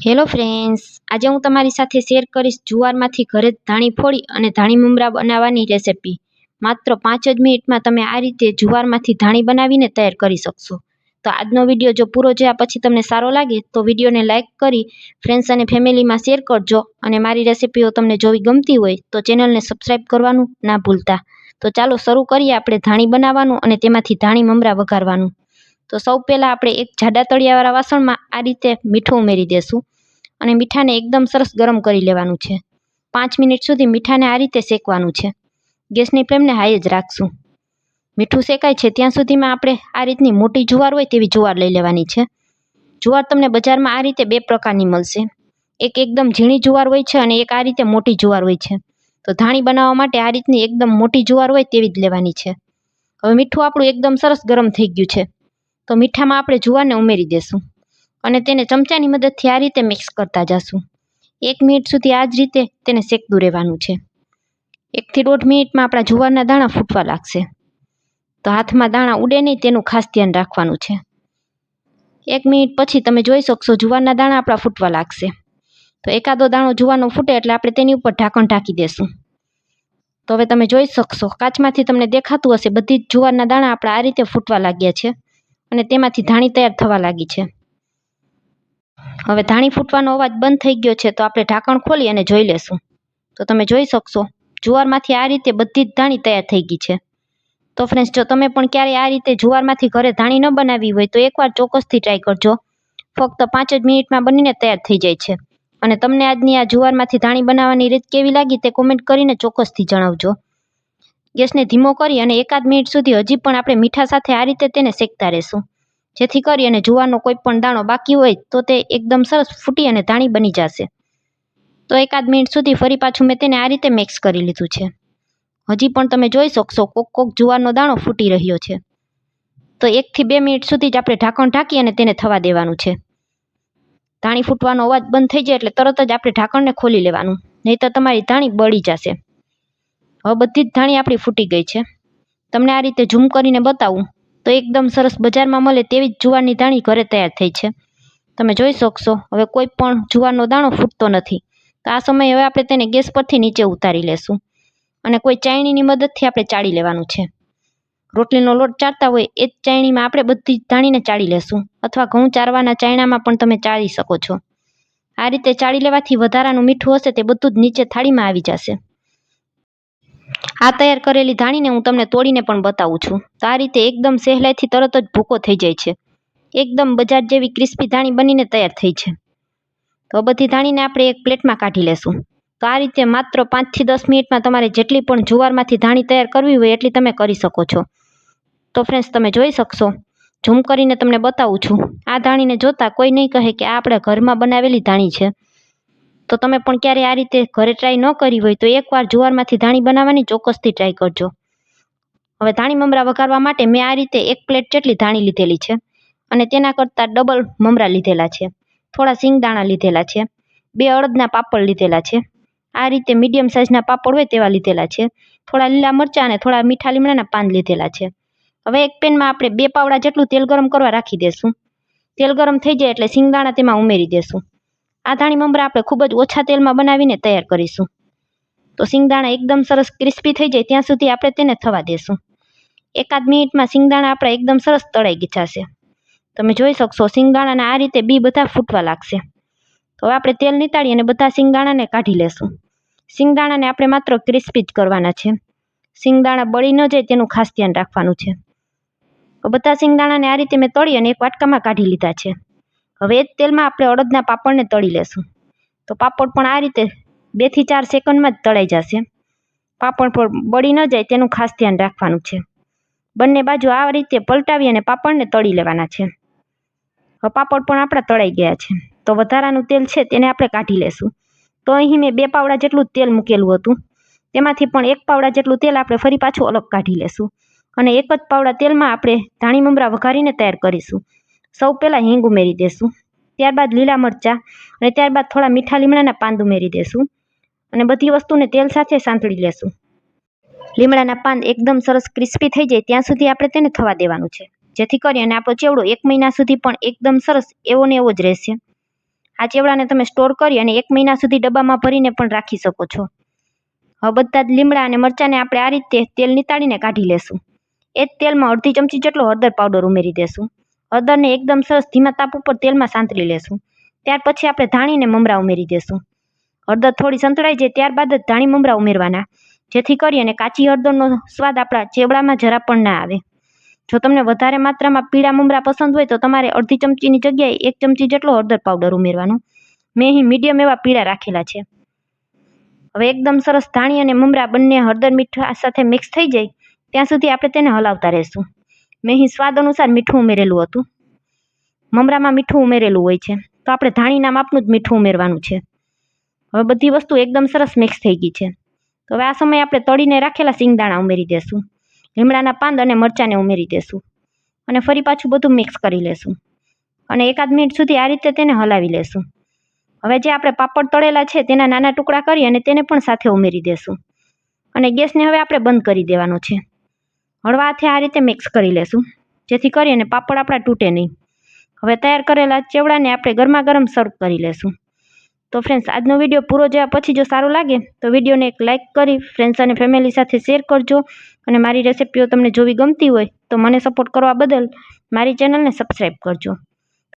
Hello friends, આજે હું તમારી સાથે શેર કરીશ જુવારમાંથી ઘરે ધાણી ફોડી અને ધાણી મમરા બનાવવાની રેસિપી. માત્ર 5 જ મિનિટમાં તમે આ રીતે જુવારમાંથી ધાણી બનાવીને તૈયાર કરી શકશો. તો આજનો વિડીયો જો પૂરો જોયા પછી તમને સારો લાગે તો વિડીયોને લાઇક કરી ફ્રેન્ડ્સ અને ફેમિલીમાં શેર કરજો. અને મારી રેસિપીઓ તમને જોવી ગમતી હોય તો ચેનલને સબસ્ક્રાઈબ કરવાનું ના ભૂલતા. તો ચાલો શરૂ કરીએ આપણે ધાણી બનાવવાનું અને તેમાંથી ધાણી મમરા વઘારવાનું. તો સૌ પહેલાં આપણે એક જાડા તળિયાવાળા વાસણમાં આ રીતે મીઠું ઉમેરી દેશું અને મીઠાને એકદમ સરસ ગરમ કરી લેવાનું છે. 5 મિનિટ સુધી મીઠાને આ રીતે શેકવાનું છે. ગેસની ફ્લેમને હાઈ જ રાખશું. મીઠું શેકાય છે ત્યાં સુધીમાં આપણે આ રીતની મોટી જુવાર હોય તેવી જુવાર લઈ લેવાની છે. જુવાર તમને બજારમાં આ રીતે 2 પ્રકારની મળશે. એક એકદમ ઝીણી જુવાર હોય છે અને એક આ રીતે મોટી જુવાર હોય છે. તો ધાણી બનાવવા માટે આ રીતની એકદમ મોટી જુવાર હોય તેવી જ લેવાની છે. હવે મીઠું આપણું એકદમ સરસ ગરમ થઈ ગયું છે. તો મીઠામાં આપણે જુવારને ઉમેરી દેશું અને તેને ચમચાની મદદથી આ રીતે મિક્સ કરતા જશું. 1 મિનિટ સુધી આ જ રીતે તેને શેકતું રહેવાનું છે. 1 થી 1.5 મિનિટમાં આપણા જુવારના દાણા ફૂટવા લાગશે. તો હાથમાં દાણા ઉડે નહીં તેનું ખાસ ધ્યાન રાખવાનું છે. 1 મિનિટ પછી તમે જોઈ શકશો જુવારના દાણા આપણા ફૂટવા લાગશે. તો એકાદો દાણો જુવારનો ફૂટે એટલે આપણે તેની ઉપર ઢાંકણ ઢાંકી દેશું. તો હવે તમે જોઈ શકશો કાચમાંથી તમને દેખાતું હશે બધી જ જુવારના દાણા આપણા આ રીતે ફૂટવા લાગ્યા છે અને તેમાંથી ધાણી તૈયાર થવા લાગી છે. હવે ધાણી ફૂટવાનો અવાજ બંધ થઈ ગયો છે તો આપણે ઢાંકણ ખોલી અને જોઈ લેશું. તો તમે જોઈ શકશો જુવારમાંથી આ રીતે બધી જ ધાણી તૈયાર થઈ ગઈ છે. તો ફ્રેન્ડ્સ, જો તમે પણ ક્યારેય આ રીતે જુવારમાંથી ઘરે ધાણી ન બનાવી હોય તો એકવાર ચોક્કસથી ટ્રાય કરજો. ફક્ત 5 જ મિનિટમાં બનીને તૈયાર થઈ જાય છે. અને તમને આજની આ જુવારમાંથી ધાણી બનાવવાની રીત કેવી લાગી તે કોમેન્ટ કરીને ચોક્કસથી જણાવજો. ગેસને ધીમો કરી અને 1 મિનિટ સુધી હજી પણ આપણે મીઠા સાથે આ રીતે તેને શેકતા રહેશું, જેથી કરી અને જુવારનો કોઈ પણ દાણો બાકી હોય તો તે એકદમ સરસ ફૂટી અને ધાણી બની જશે. તો 1 મિનિટ સુધી ફરી પાછું મેં તેને આ રીતે મિક્સ કરી લીધું છે. હજી પણ તમે જોઈ શકશો કોક જુવારનો દાણો ફૂટી રહ્યો છે. તો 1 થી 2 મિનિટ સુધી જ આપણે ઢાંકણ ઢાંકી અને તેને થવા દેવાનું છે. ધાણી ફૂટવાનો અવાજ બંધ થઈ જાય એટલે તરત જ આપણે ઢાંકણને ખોલી લેવાનું, નહીં તો તમારી ધાણી બળી જશે. હવે બધી જ ધાણી આપણી ફૂટી ગઈ છે. તમને આ રીતે ઝૂમ કરીને બતાવું તો એકદમ સરસ બજારમાં મળે તેવી જ જુવારની ધાણી ઘરે તૈયાર થઈ છે. તમે જોઈ શકશો હવે કોઈ પણ જુવારનો દાણો ફૂટતો નથી. તો આ સમયે હવે આપણે તેને ગેસ પરથી નીચે ઉતારી લેશું અને કોઈ ચાયણીની મદદથી આપણે ચાળી લેવાનું છે. રોટલીનો લોટ ચાળતા હોય એ જ ચાયણીમાં આપણે બધી જ ધાણીને ચાળી લેશું, અથવા ઘઉં ચારવાના ચાયણામાં પણ તમે ચાળી શકો છો. આ રીતે ચાળી લેવાથી વધારાનું મીઠું હશે તે બધું જ નીચે થાળીમાં આવી જશે. આ તૈયાર કરેલી ધાણીને હું તમને તોડીને પણ બતાવું છું. તો આ રીતે એકદમ સહેલાઈથી તરત જ ભૂકો થઈ જાય છે. એકદમ બજાર જેવી ક્રિસ્પી ધાણી બનીને તૈયાર થઈ છે. તો બધી ધાણીને આપણે એક પ્લેટમાં કાઢી લેશું. તો આ રીતે માત્ર 5 થી 10 મિનિટમાં તમારે જેટલી પણ જુવારમાંથી ધાણી તૈયાર કરવી હોય એટલી તમે કરી શકો છો. તો ફ્રેન્ડ્સ, તમે જોઈ શકશો ઝૂમ કરીને તમને બતાવું છું. આ ધાણીને જોતા કોઈ નહીં કહે કે આ આપણે ઘરમાં બનાવેલી ધાણી છે. તો તમે પણ ક્યારે આ રીતે ઘરે ટ્રાય ન કરી હોય તો એકવાર જુવારમાંથી ધાણી બનાવવાની ચોક્કસથી ટ્રાય કરજો. હવે ધાણી મમરા વઘારવા માટે મેં આ રીતે 1 પ્લેટ જેટલી ધાણી લીધેલી છે અને તેના કરતાં ડબલ મમરા લીધેલા છે. થોડા સિંગદાણા લીધેલા છે. 2 અડદના પાપડ લીધેલા છે. આ રીતે મીડિયમ સાઇઝના પાપડ હોય તેવા લીધેલા છે. થોડા લીલા મરચાં અને થોડા મીઠા લીમડાના પાન લીધેલા છે. હવે એક પેનમાં આપણે 2 પાવડા જેટલું તેલ ગરમ કરવા રાખી દેશું. તેલ ગરમ થઈ જાય એટલે સિંગદાણા તેમાં ઉમેરી દેશું. આ ધાણી મમરા આપણે ખૂબ જ ઓછા તેલમાં બનાવીને તૈયાર કરીશું. તો સિંગદાણા એકદમ સરસ ક્રિસ્પી થઈ જાય ત્યાં સુધી આપણે તેને થવા દેશું. 1 મિનિટમાં સિંગદાણા આપણા એકદમ સરસ તળાઈ જશે. તમે જોઈ શકશો સિંગદાણાના આ રીતે બી બધા ફૂટવા લાગશે. તો હવે આપણે તેલ નીતાળી અને બધા સિંગદાણાને કાઢી લેશું. સિંગદાણાને આપણે માત્ર ક્રિસ્પી જ કરવાના છે. સિંગદાણા બળી ન જાય તેનું ખાસ ધ્યાન રાખવાનું છે. તો બધા સિંગદાણાને આ રીતે મેં તળી અને એક વાટકામાં કાઢી લીધા છે. હવે એ જ તેલમાં આપણે અડદના પાપડને તળી લેશું. તો પાપડ પણ આ રીતે 2 થી 4 સેકન્ડમાં જ તળાઈ જશે. પાપડ પણ બળી ન જાય તેનું ખાસ ધ્યાન રાખવાનું છે. બંને બાજુ આ રીતે પલટાવી અને પાપડને તળી લેવાના છે. હવે પાપડ પણ આપણા તળાઈ ગયા છે. તો વધારાનું તેલ છે તેને આપણે કાઢી લેશું. તો અહીં મેં 2 પાવડા જેટલું તેલ મૂકેલું હતું. તેમાંથી પણ 1 પાવડા જેટલું તેલ આપણે ફરી પાછું અલગ કાઢી લેશું અને 1 જ પાવડા તેલમાં આપણે ધાણી મમરા વઘારીને તૈયાર કરીશું. સૌ પહેલાં હિંગ ઉમેરી દેશું, ત્યારબાદ લીલા મરચાં અને ત્યારબાદ થોડા મીઠા લીમડાના પાન ઉમેરી દેશું અને બધી વસ્તુને તેલ સાથે સાંતળી લેશું. લીમડાના પાન એકદમ સરસ ક્રિસ્પી થઈ જાય ત્યાં સુધી આપણે તેને થવા દેવાનું છે, જેથી કરી અને આપણો ચેવડો 1 મહિના સુધી પણ એકદમ સરસ એવો ને એવો જ રહેશે. આ ચેવડાને તમે સ્ટોર કરી અને 1 મહિના સુધી ડબ્બામાં ભરીને પણ રાખી શકો છો. હવે બધા જ લીમડા અને મરચાંને આપણે આ રીતે તેલ નીતાળીને કાઢી લેશું. એ જ તેલમાં અડધી ચમચી જેટલો હળદર પાવડર ઉમેરી દેશું. હળદરને એકદમ સરસ ધીમા તાપ ઉપર તેલમાં સાંતળી લેશું. ત્યાર પછી આપણે ધાણીને મમરા ઉમેરી દેશું. હળદર થોડી સંતળાઈ જાય ત્યારબાદ જ ધાણી મમરા ઉમેરવાના, જેથી કરી અને કાચી હળદરનો સ્વાદ આપણા ચેવડામાં જરા પણ ના આવે. જો તમને વધારે માત્રામાં પીળા મમરા પસંદ હોય તો તમારે અડધી ચમચીની જગ્યાએ 1 ચમચી જેટલો હળદર પાવડર ઉમેરવાનો. મેં અહીં મીડિયમ એવા પીળા રાખેલા છે. હવે એકદમ સરસ ધાણી અને મમરા બંને હળદર મીઠા સાથે મિક્સ થઈ જાય ત્યાં સુધી આપણે તેને હલાવતા રહેશું. મેં અહીં સ્વાદ અનુસાર મીઠું ઉમેરેલું હતું. મમરામાં મીઠું ઉમેરેલું હોય છે તો આપણે ધાણીના માપનું જ મીઠું ઉમેરવાનું છે. હવે બધી વસ્તુ એકદમ સરસ મિક્સ થઈ ગઈ છે. તો હવે આ સમયે આપણે તળીને રાખેલા સિંગદાણા ઉમેરી દેશું. લીમડાના પાન અને મરચાંને ઉમેરી દેશું અને ફરી પાછું બધું મિક્સ કરી લેશું અને 1 મિનિટ સુધી આ રીતે તેને હલાવી લેશું. હવે જે આપણે પાપડ તળેલા છે તેના નાના ટુકડા કરી અને તેને પણ સાથે ઉમેરી દેશું અને ગેસને હવે આપણે બંધ કરી દેવાનો છે. હળવા હાથે આ રીતે મિક્સ કરી લેશું જેથી કરી અને પાપડ આપણા તૂટે નહીં. હવે તૈયાર કરેલા ચેવડાને આપણે ગરમા ગરમ સર્વ કરી લેશું. તો ફ્રેન્ડ્સ, આજનો વિડીયો પૂરો જોયા પછી જો સારું લાગે તો વિડીયોને એક લાઇક કરી ફ્રેન્ડ્સ અને ફેમિલી સાથે શેર કરજો અને મારી રેસિપીઓ તમને જોવી ગમતી હોય તો મને સપોર્ટ કરવા બદલ મારી ચેનલને સબસ્ક્રાઈબ કરજો.